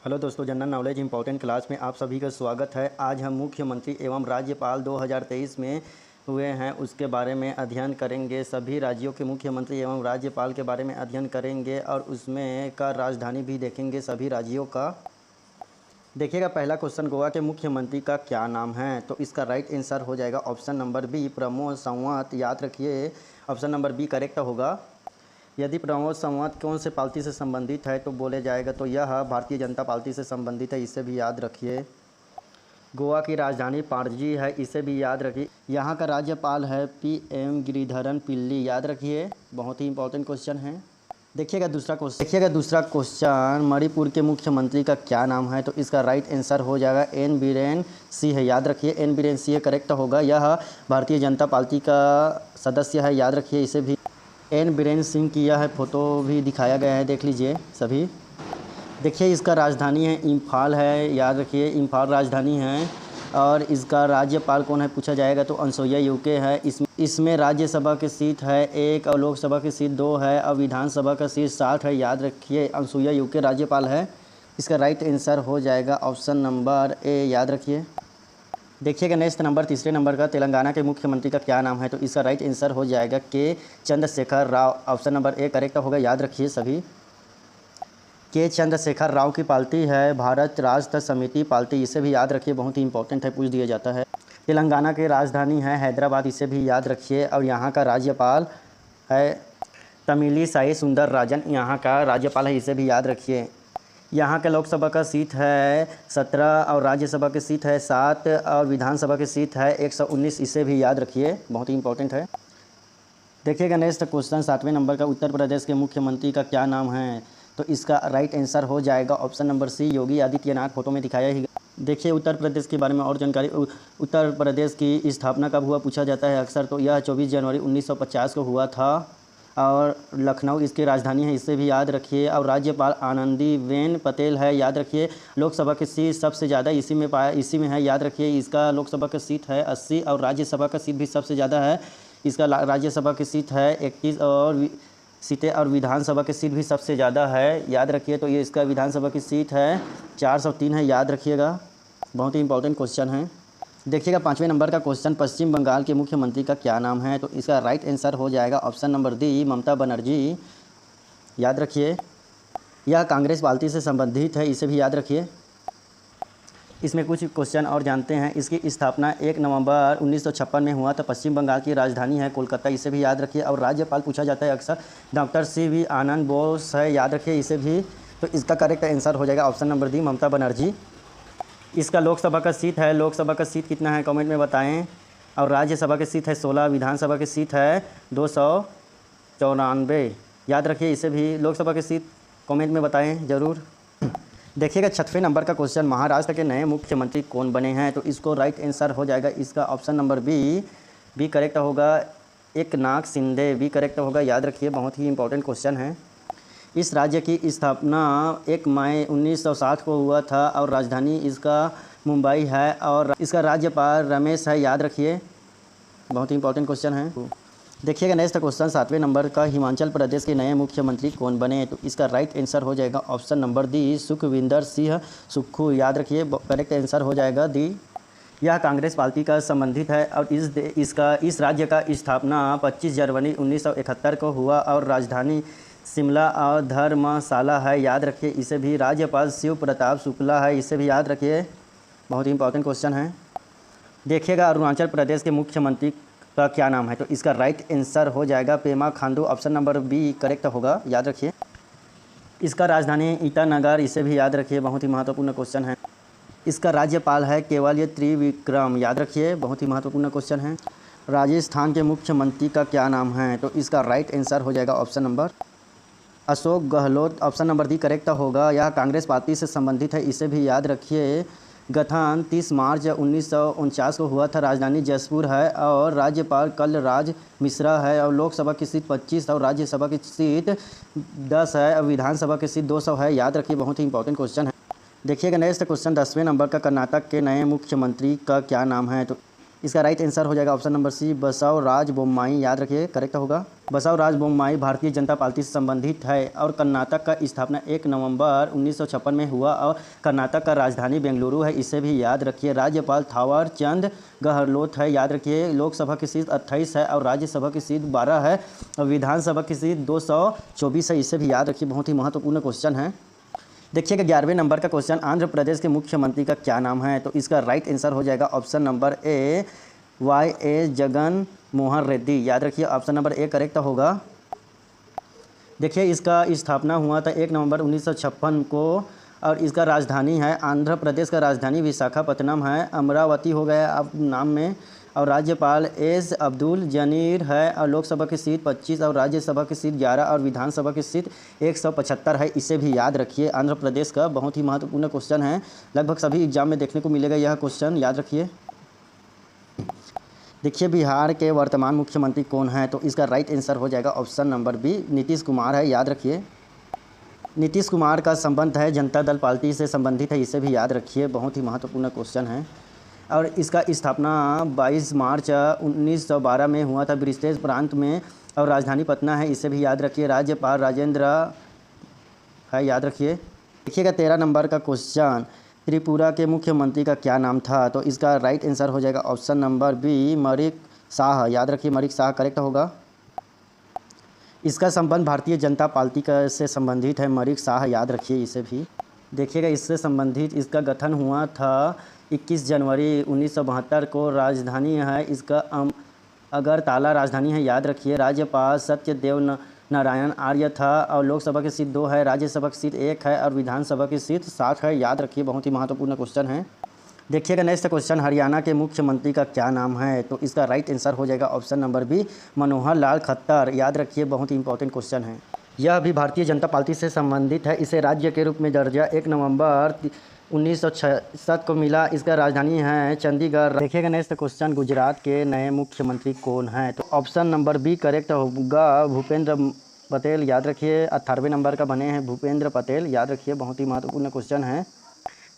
Hello दोस्तों, general knowledge important class में आप सभी का स्वागत है। आज हम मुख्यमंत्री एवं राज्यपाल 2023 में हुए हैं उसके बारे में अध्ययन करेंगे। सभी राज्यों के मुख्यमंत्री एवं राज्यपाल के बारे में अध्ययन करेंगे और उसमें का राजधानी भी देखेंगे सभी राज्यों का। देखिएगा, पहला क्वेश्चन, गोवा के मुख्यमंत्री का क्या नाम है? तो इसका राइट आंसर हो जाएगा option number B, Pramod Sawant. याद रखिए, ऑप्शन नंबर बी करेक्ट होगा। यदि प्रमोद सावंत कौन से पार्टी से संबंधित है तो बोले जाएगा तो यह भारतीय जनता पार्टी से संबंधित है, इसे भी याद रखिए। गोवा की राजधानी पणजी है, इसे भी याद रखिए। यहाँ का राज्यपाल है PM गिरिधरन पिल्ली, याद रखिए, बहुत ही इंपॉर्टेंट क्वेश्चन है। देखिएगा दूसरा क्वेश्चन, मणिपुर के मुख्यमंत्री का क्या नाम है? तो इसका राइट आंसर हो जाएगा N बीरेन सिंह है। याद रखिए, N बीरेन सिंह करेक्ट होगा। यह भारतीय जनता पार्टी का सदस्य है, याद रखिए इसे भी। N बीरेन सिंह की यह फ़ोटो भी दिखाया गया है, देख लीजिए सभी। देखिए, इसका राजधानी है इम्फाल है, याद रखिए इम्फाल राजधानी है। और इसका राज्यपाल कौन है पूछा जाएगा तो अनसुईया उइके है। इसमें राज्यसभा की सीट है 1 और लोकसभा की सीट 2 है और विधानसभा का सीट 60 है, याद रखिए अनसुईया उइके राज्यपाल है। इसका राइट आंसर हो जाएगा ऑप्शन नंबर ए, याद रखिए। देखिएगा नेक्स्ट नंबर, तीसरे नंबर का, तेलंगाना के मुख्यमंत्री का क्या नाम है? तो इसका राइट आंसर हो जाएगा के Chandrashekhar Rao. Option number A correct होगा, याद रखिए सभी। के चंद्रशेखर राव की पार्टी है भारत राष्ट्र समिति पार्टी, इसे भी याद रखिए, बहुत ही इंपॉर्टेंट है, पूछ दिया जाता है। तेलंगाना की राजधानी है हैदराबाद, इसे भी याद रखिए। और यहाँ का राज्यपाल है तमिलिसाई सुंदरराजन, यहाँ का राज्यपाल है, इसे भी याद रखिए। यहाँ के लोकसभा का सीट है 17 और राज्यसभा की सीट है 7 और विधानसभा की सीट है 119, इसे भी याद रखिए, बहुत ही इंपॉर्टेंट है। देखिएगा नेक्स्ट क्वेश्चन, 7वें नंबर का, उत्तर प्रदेश के मुख्यमंत्री का क्या नाम है? तो इसका राइट आंसर हो जाएगा ऑप्शन नंबर सी, योगी आदित्यनाथ, फोटो में दिखाया ही। देखिए, उत्तर प्रदेश के बारे में और जानकारी। उत्तर प्रदेश की स्थापना कब हुआ पूछा जाता है अक्सर, तो यह 24 जनवरी 1950 को हुआ था और लखनऊ इसकी राजधानी है, इसे भी याद रखिए। और राज्यपाल आनंदीबेन पटेल है, याद रखिए। लोकसभा की सीट सबसे ज़्यादा इसी में है, याद रखिए। इसका लोकसभा का सीट है 80 और राज्यसभा का सीट भी सबसे ज़्यादा है। इसका राज्यसभा की सीट है 21 और सीटें और विधानसभा की सीट भी सबसे ज़्यादा है, याद रखिए। तो ये इसका विधानसभा की सीट है 403 है, याद रखिएगा, बहुत ही इंपॉर्टेंट क्वेश्चन है। देखिएगा 5वें नंबर का क्वेश्चन, पश्चिम बंगाल के मुख्यमंत्री का क्या नाम है? तो इसका राइट आंसर हो जाएगा option number D, Mamata Banerjee, याद रखिए। यह कांग्रेस पार्टी से संबंधित है, इसे भी याद रखिए। इसमें कुछ क्वेश्चन और जानते हैं। इसकी स्थापना 1 नवंबर 1956 में हुआ था। पश्चिम बंगाल की राजधानी है कोलकाता, इसे भी याद रखिए। और राज्यपाल पूछा जाता है अक्सर, डॉक्टर CV आनंद बोस है, याद रखिए इसे भी। तो इसका करेक्ट आंसर हो जाएगा option number D, Mamata Banerjee. इसका लोकसभा का सीट है, लोकसभा का सीट कितना है कमेंट में बताएं। और राज्यसभा की सीट है 16, विधानसभा की सीट है 294, याद रखिए इसे भी। लोकसभा की सीट कमेंट में बताएं ज़रूर। देखिएगा 6वें नंबर का क्वेश्चन, महाराष्ट्र के नए मुख्यमंत्री कौन बने हैं? तो इसको राइट आंसर हो जाएगा इसका ऑप्शन नंबर बी करेक्ट होगा, एकनाथ शिंदे, बी करेक्ट होगा, याद रखिए, बहुत ही इंपॉर्टेंट क्वेश्चन है। इस राज्य की स्थापना 1 मई 1960 को हुआ था और राजधानी इसका मुंबई है और इसका राज्यपाल रमेश है, याद रखिए, बहुत ही इंपॉर्टेंट क्वेश्चन है। देखिएगा नेक्स्ट क्वेश्चन, 7वें नंबर का, हिमाचल प्रदेश के नए मुख्यमंत्री कौन बने? तो इसका राइट आंसर हो जाएगा option number D, Sukhvinder Singh Sukhu, याद रखिए, करेक्ट आंसर हो जाएगा डी। यह कांग्रेस पार्टी का संबंधित है और इस राज्य का स्थापना 25 जनवरी 1971 को हुआ और राजधानी शिमला और धर्मशाला है, याद रखिए इसे भी। राज्यपाल शिव प्रताप शुक्ला है, इसे भी याद रखिए, बहुत ही इंपॉर्टेंट क्वेश्चन है। देखिएगा अरुणाचल प्रदेश के मुख्यमंत्री का क्या नाम है? तो इसका राइट आंसर हो जाएगा Pema Khandu, option number B correct होगा, याद रखिए। इसका राजधानी ईटानगर, इसे भी याद रखिए, बहुत ही महत्वपूर्ण क्वेश्चन है। इसका राज्यपाल है केवल त्रिविक्रम, याद रखिए, बहुत ही महत्वपूर्ण क्वेश्चन है। राजस्थान के मुख्यमंत्री का क्या नाम है? तो इसका राइट आंसर हो जाएगा option number Ashok Gehlot, option number D correct होगा। यह कांग्रेस पार्टी से संबंधित है, इसे भी याद रखिए। गठन 30 मार्च 1949 को हुआ था, राजधानी जयपुर है और राज्यपाल कलराज मिश्रा है। और लोकसभा की सीट 25 और राज्यसभा की सीट 10 है और विधानसभा की सीट 200 है, याद रखिए, बहुत ही इंपॉर्टेंट क्वेश्चन है। देखिएगा नेक्स्ट क्वेश्चन, 10वें नंबर का, कर्नाटक के नए मुख्यमंत्री का क्या नाम है? तो इसका राइट आंसर हो जाएगा ऑप्शन नंबर सी, बसवराज बोम्माई। याद रखिए, करेक्ट होगा। बसवराज बोम्माई भारतीय जनता पार्टी से संबंधित है और कर्नाटक का स्थापना 1 नवंबर 1956 में हुआ और कर्नाटक का राजधानी बेंगलुरु है, इसे भी याद रखिए। राज्यपाल थावर चंद गहलोत है, याद रखिए। लोकसभा की सीट 28 है और राज्यसभा की सीट 12 है और विधानसभा की सीट 224 है, इसे भी याद रखिए। बहुत ही महत्वपूर्ण क्वेश्चन है। देखिएगा 11वें नंबर का क्वेश्चन, आंध्र प्रदेश के मुख्यमंत्री का क्या नाम है? तो इसका राइट आंसर हो जाएगा option number A, YS Jagan Mohan Reddy. याद रखिए, ऑप्शन नंबर ए करेक्ट होगा। देखिए, इसका स्थापना हुआ था 1 नवंबर 1956 को और इसका राजधानी है, आंध्र प्रदेश का राजधानी विशाखापत्तनम है, अमरावती हो गया अब नाम में। और राज्यपाल एस अब्दुल जनीर है और लोकसभा की सीट 25 और राज्यसभा की सीट 11 और विधानसभा की सीट 175 है, इसे भी याद रखिए। आंध्र प्रदेश का बहुत ही महत्वपूर्ण क्वेश्चन है, लगभग सभी एग्जाम में देखने को मिलेगा यह क्वेश्चन, याद रखिए। देखिए, बिहार के वर्तमान मुख्यमंत्री कौन है? तो इसका राइट आंसर हो जाएगा option number B, Nitish Kumar है, याद रखिए। नीतीश कुमार का संबंध है जनता दल पार्टी से संबंधित है, इसे भी याद रखिए। बहुत ही महत्वपूर्ण क्वेश्चन है और इसका स्थापना 22 मार्च 1912 में हुआ था ब्रिजेश प्रांत में और राजधानी पटना है, इसे भी याद रखिए। राज्यपाल राजेंद्र है, याद रखिए। देखिएगा 13 नंबर का क्वेश्चन, त्रिपुरा के मुख्यमंत्री का क्या नाम था? तो इसका राइट आंसर हो जाएगा option number B, Manik Saha. याद रखिए, मणिक शाह करेक्ट होगा। इसका संबंध भारतीय जनता पार्टी का से संबंधित है, मणिक शाह, याद रखिए इसे भी। देखिएगा, इससे संबंधित इसका गठन हुआ था 21 जनवरी 1972 को। राजधानी है इसका अगरतला राजधानी है, याद रखिए। राज्यपाल सत्यदेव नारायण आर्य था और लोकसभा की सीट 2 है, राज्यसभा की सीट 1 है और विधानसभा की सीट 7 है, याद रखिए। बहुत ही महत्वपूर्ण क्वेश्चन है। देखिएगा नेक्स्ट क्वेश्चन, हरियाणा के मुख्यमंत्री का क्या नाम है? तो इसका राइट आंसर हो जाएगा option number B, Manohar Lal Khattar. याद रखिए, बहुत ही इंपॉर्टेंट क्वेश्चन है। यह भी भारतीय जनता पार्टी से संबंधित है, इसे राज्य के रूप में दर्जा 1 नवंबर 1966 को मिला। इसका राजधानी है चंडीगढ़। देखिएगा नेक्स्ट क्वेश्चन, गुजरात के नए मुख्यमंत्री कौन हैं? तो ऑप्शन नंबर बी करेक्ट होगा, भूपेंद्र पटेल। याद रखिए, 18वें नंबर का बने हैं भूपेंद्र पटेल, याद रखिए। बहुत ही महत्वपूर्ण क्वेश्चन है,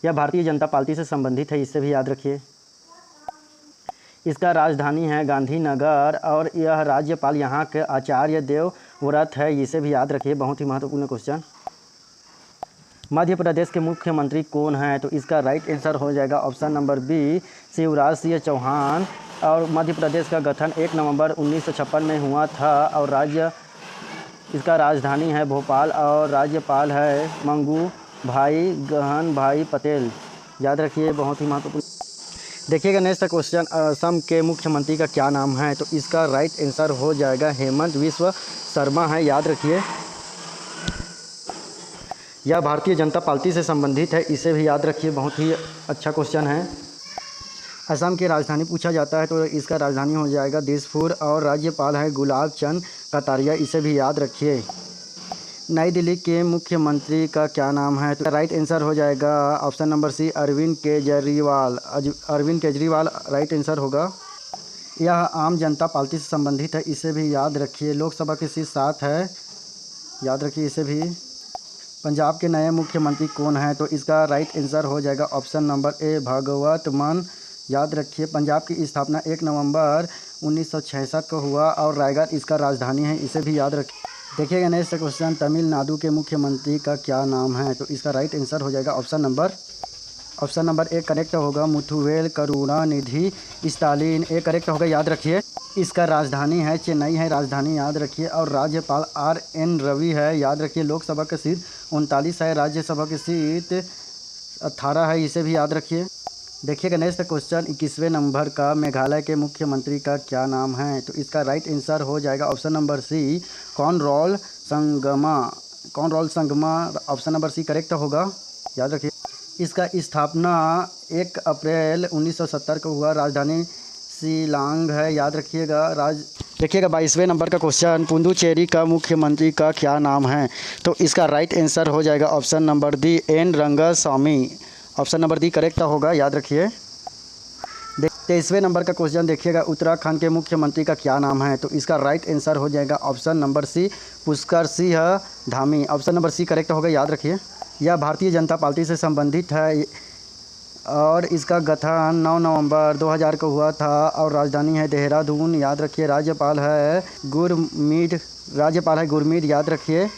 यह भारतीय जनता पार्टी से संबंधित है, इससे भी याद रखिए। इसका राजधानी है गांधीनगर और यह राज्यपाल यहाँ के आचार्य देवव्रत है, इसे भी याद रखिए। बहुत ही महत्वपूर्ण क्वेश्चन। मध्य प्रदेश के मुख्यमंत्री कौन हैं? तो इसका राइट आंसर हो जाएगा option number B, Shivraj Singh Chouhan. और मध्य प्रदेश का गठन 1 नवंबर 1956 में हुआ था और इसका राजधानी है भोपाल और राज्यपाल है मंगू भाई गहन भाई पटेल, याद रखिए। बहुत ही महत्वपूर्ण। देखिएगा नेक्स्ट क्वेश्चन, असम के मुख्यमंत्री का क्या नाम है? तो इसका राइट आंसर हो जाएगा हेमंत विश्व शर्मा है, याद रखिए। यह भारतीय जनता पार्टी से संबंधित है, इसे भी याद रखिए। बहुत ही अच्छा क्वेश्चन है। असम की राजधानी पूछा जाता है तो इसका राजधानी हो जाएगा दिसपुर और राज्यपाल है गुलाब चंद कटारिया, इसे भी याद रखिए। नई दिल्ली के मुख्यमंत्री का क्या नाम है? तो राइट आंसर हो जाएगा option number C, Arvind Kejriwal. Arvind Kejriwal right answer होगा। यह आम जनता पार्टी से संबंधित है, इसे भी याद रखिए। लोकसभा की सीट 7 है, याद रखिए इसे भी। पंजाब के नए मुख्यमंत्री कौन हैं? तो इसका राइट आंसर हो जाएगा ऑप्शन नंबर ए, भगवत मान, याद रखिए। पंजाब की स्थापना 1 नवंबर 1966 को हुआ और रायगढ़ इसका राजधानी है, इसे भी याद रखिए। देखिएगा नेक्स्ट क्वेश्चन, तमिलनाडु के मुख्यमंत्री का क्या नाम है? तो इसका राइट आंसर हो जाएगा ऑप्शन नंबर ए करेक्ट होगा, Muthuvel Karunanidhi Stalin, A correct होगा, याद रखिए। इसका राजधानी है चेन्नई है, राजधानी याद रखिए। और राज्यपाल RN रवि है, याद रखिए। लोकसभा की सीट 39 है, राज्यसभा की सीट 18 है, इसे भी याद रखिए। देखिएगा नेक्स्ट क्वेश्चन, 21वें नंबर का, मेघालय के मुख्यमंत्री का क्या नाम है? तो इसका राइट आंसर हो जाएगा option number C, Conrad Sangma, option number C correct होगा, याद रखिए। इसका स्थापना 1 अप्रैल 1970 को हुआ, राजधानी शिलांग है, याद रखिएगा। देखिएगा 22वें नंबर का क्वेश्चन, पुडुचेरी का मुख्यमंत्री का क्या नाम है? तो इसका राइट आंसर हो जाएगा option number D, N Rangaswamy, option number D correct होगा, याद रखिए। 23वें नंबर का क्वेश्चन देखिएगा, उत्तराखंड के मुख्यमंत्री का क्या नाम है? तो इसका राइट आंसर हो जाएगा option number C, Pushkar Singh Dhami, option number C correct होगा, याद रखिए। यह भारतीय जनता पार्टी से संबंधित है, और इसका गठन 9 नवंबर 2000 को हुआ था और राजधानी है देहरादून, याद रखिए। राज्यपाल है गुरमीत, याद रखिए।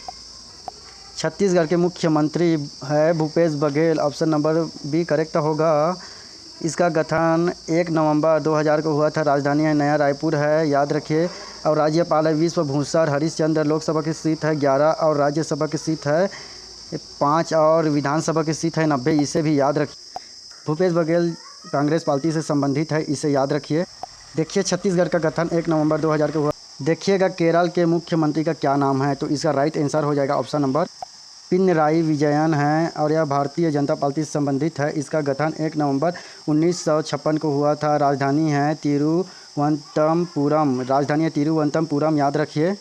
छत्तीसगढ़ के मुख्यमंत्री है Bhupesh Baghel, option number B correct होगा। इसका गठन 1 नवंबर 2000 को हुआ था, राजधानी है नया रायपुर है, याद रखिए। और राज्यपाल है विश्वभूषण हरिश्चंद्र, लोकसभा की सीट है 11 और राज्यसभा की सीट है 5 और विधानसभा की सीट है 90, इसे भी याद रखिए। भूपेश बघेल कांग्रेस पार्टी से संबंधित है, इसे याद रखिए। देखिए छत्तीसगढ़ का गठन 1 नवंबर 2000 को हुआ। देखिएगा केरल के मुख्यमंत्री का क्या नाम है, तो इसका राइट आंसर हो जाएगा ऑप्शन नंबर पिनराई विजयन है और यह भारतीय जनता पार्टी से संबंधित है। इसका गठन 1 नवंबर 1956 को हुआ था, राजधानी है तिरुवनंतपुरम, याद रखिए।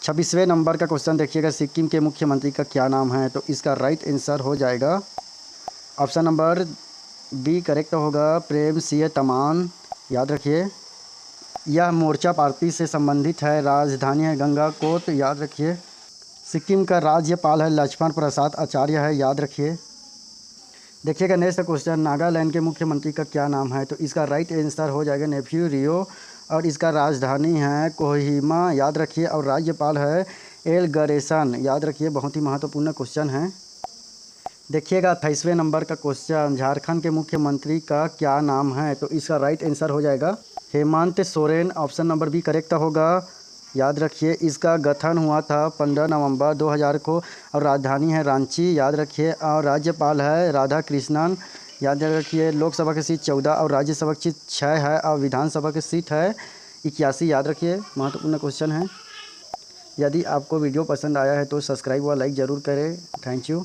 26वें नंबर का क्वेश्चन देखिएगा, सिक्किम के मुख्यमंत्री का क्या नाम है, तो इसका राइट आंसर हो जाएगा ऑप्शन नंबर बी करेक्ट होगा, प्रेम सिंह तमान, याद रखिए। यह मोर्चा पार्टी से संबंधित है, राजधानी है गंगाकोट, याद रखिए। सिक्किम का राज्यपाल है लक्ष्मण प्रसाद आचार्य है, याद रखिए। देखिएगा नेक्स्ट क्वेश्चन, नागालैंड के मुख्यमंत्री का क्या नाम है, तो इसका राइट आंसर हो जाएगा नेफ्यू रियो और इसका राजधानी है कोहिमा, याद रखिए। और राज्यपाल है एल गरेसन, याद रखिए। बहुत ही महत्वपूर्ण क्वेश्चन है। देखिएगा 28वें नंबर का क्वेश्चन, झारखंड के मुख्यमंत्री का क्या नाम है, तो इसका राइट आंसर हो जाएगा Hemant Soren, option number B correct होगा, याद रखिए। इसका गठन हुआ था 15 नवंबर 2000 को और राजधानी है रांची, याद रखिए। और राज्यपाल है राधा कृष्णन, याद रखिए। लोकसभा की सीट 14 और राज्यसभा की सीट 6 है और विधानसभा की सीट है 81, याद रखिए। महत्वपूर्ण क्वेश्चन है। यदि आपको वीडियो पसंद आया है तो सब्सक्राइब व लाइक ज़रूर करें। Thank you.